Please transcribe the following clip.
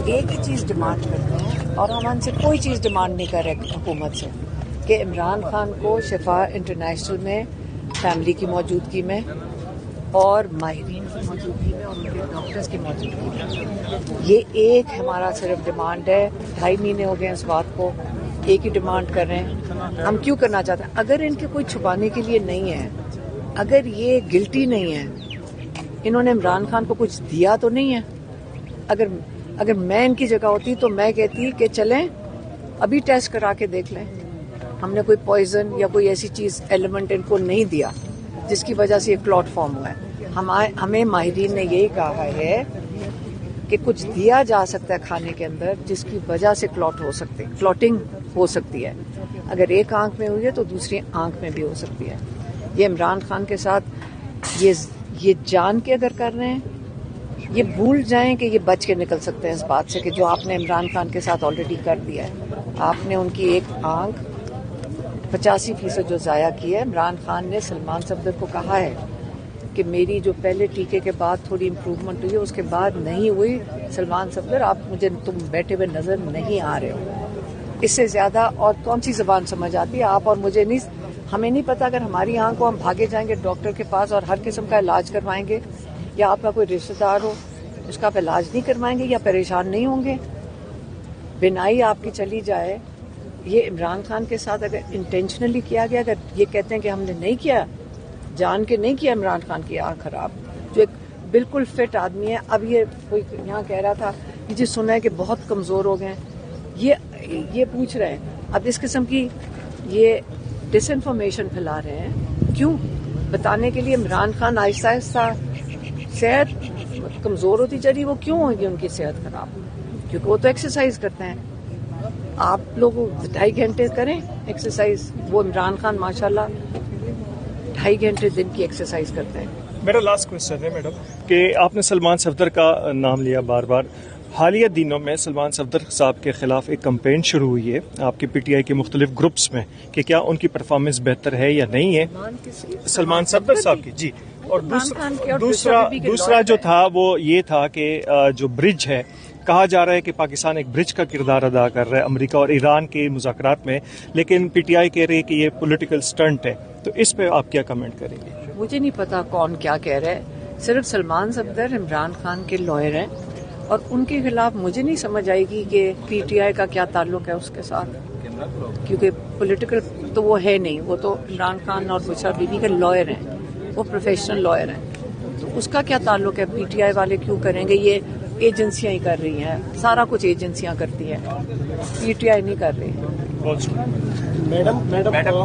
ایک ہی چیز ڈیمانڈ کرتے ہیں اور ہم ان سے کوئی چیز ڈیمانڈ نہیں کر رہے حکومت سے کہ عمران خان کو شفا انٹرنیشنل میں فیملی کی موجودگی میں اور ماہرین کی موجودگی میں اور ان کے ڈاکٹرز کی موجودگی میں، یہ ایک ہمارا صرف ڈیمانڈ ہے۔ 2.5 مہینے ہو گئے اس بات کو، ایک ہی ڈیمانڈ کر رہے ہیں۔ ہم کیوں کرنا چاہتے ہیں؟ اگر ان کے کوئی چھپانے کے لیے نہیں ہے، اگر یہ گلٹی نہیں ہے، انہوں نے عمران خان کو کچھ دیا تو نہیں ہے۔ اگر میں ان کی جگہ ہوتی تو میں کہتی کہ چلیں ابھی ٹیسٹ کرا کے دیکھ لیں، ہم نے کوئی پوائزن یا کوئی ایسی چیز ایلیمنٹ ان کو نہیں دیا جس کی وجہ سے یہ کلاٹ فارم ہوا ہے۔ ہمیں ماہرین نے یہی کہا ہے کہ کچھ دیا جا سکتا ہے کھانے کے اندر جس کی وجہ سے کلاٹنگ ہو سکتی ہے۔ اگر ایک آنکھ میں ہوئی ہے تو دوسری آنکھ میں بھی ہو سکتی ہے۔ یہ عمران خان کے ساتھ یہ جان کے اگر کر رہے ہیں، یہ بھول جائیں کہ یہ بچ کے نکل سکتے ہیں اس بات سے کہ جو آپ نے عمران خان کے ساتھ آلریڈی کر دیا ہے۔ آپ نے ان کی ایک آنکھ 85% جو ضائع کی ہے۔ عمران خان نے سلمان صفدر کو کہا ہے کہ میری جو پہلے ٹیکے کے بعد تھوڑی امپروومنٹ ہوئی ہے اس کے بعد نہیں ہوئی، سلمان صفدر تم بیٹھے ہوئے نظر نہیں آ رہے ہو۔ اس سے زیادہ اور کون سی زبان سمجھ آتی ہے؟ آپ اور مجھے نہیں، ہمیں نہیں پتا اگر ہماری آنکھ کو ہم بھاگے جائیں گے ڈاکٹر کے پاس اور ہر قسم کا علاج کروائیں گے، یا آپ کا کوئی رشتہ دار ہو اس کا آپ علاج نہیں کروائیں گے یا پریشان نہیں ہوں گے؟ بینائی آپ کی چلی جائے، یہ عمران خان کے ساتھ اگر انٹینشنلی کیا گیا، اگر یہ کہتے ہیں کہ ہم نے نہیں کیا، جان کے نہیں کیا عمران خان کی آنکھ خراب، جو ایک بالکل فٹ آدمی ہے۔ اب یہ کوئی یہاں کہہ رہا تھا کہ جی سنا ہے کہ بہت کمزور ہو گئے ہیں، یہ پوچھ رہے ہیں۔ اب اس قسم کی یہ ڈس انفارمیشن پھیلا رہے ہیں، کیوں؟ بتانے کے لیے عمران خان آہستہ آہستہ صحت کمزور ہوتی چلی، وہ کیوں ہوگی ان کی صحت خراب؟ کیونکہ وہ تو ایکسرسائز کرتے ہیں۔ آپ لوگ 2.5 گھنٹے کریں ایکسرسائز، وہ عمران خان ماشاءاللہ 2.5 گھنٹے دن کی ایکسرسائز کرتے ہیں۔ میرا لاسٹ کوشچن ہے میڈم کہ آپ نے سلمان صفدر کا نام لیا بار بار۔ حالیہ دنوں میں سلمان صفدر صاحب کے خلاف ایک کمپین شروع ہوئی ہے آپ کے پی ٹی آئی کے مختلف گروپس میں کہ کیا ان کی پرفارمنس بہتر ہے یا نہیں ہے، سلمان صفدر صاحب کی جی۔ اور دوسرا جو تھا وہ یہ تھا کہ جو برج ہے، کہا جا رہا ہے کہ پاکستان ایک برج کا کردار ادا کر رہا ہے امریکہ اور ایران کے مذاکرات میں، لیکن پی ٹی آئی کہہ رہی ہے کہ یہ پولیٹیکل سٹنٹ ہے، تو اس پہ آپ کیا کمنٹ کریں گے؟ مجھے نہیں پتا کون کیا کہہ رہا ہے، صرف سلمان صفدر عمران خان کے لائر ہیں اور ان کے خلاف مجھے نہیں سمجھ آئے گی کہ پی ٹی آئی کا کیا تعلق ہے اس کے ساتھ، کیونکہ پولیٹیکل تو وہ ہے نہیں، وہ تو عمران خان اور بشرا بی بی کے لائر ہیں، وہ پروفیشنل لائر ہیں، تو اس کا کیا تعلق ہے؟ پی ٹی آئی والے کیوں کریں گے؟ یہ ایجنسیاں ہی کر رہی ہیں، سارا کچھ ایجنسیاں کرتی ہیں، پی ٹی آئی نہیں کر رہی۔ میڈم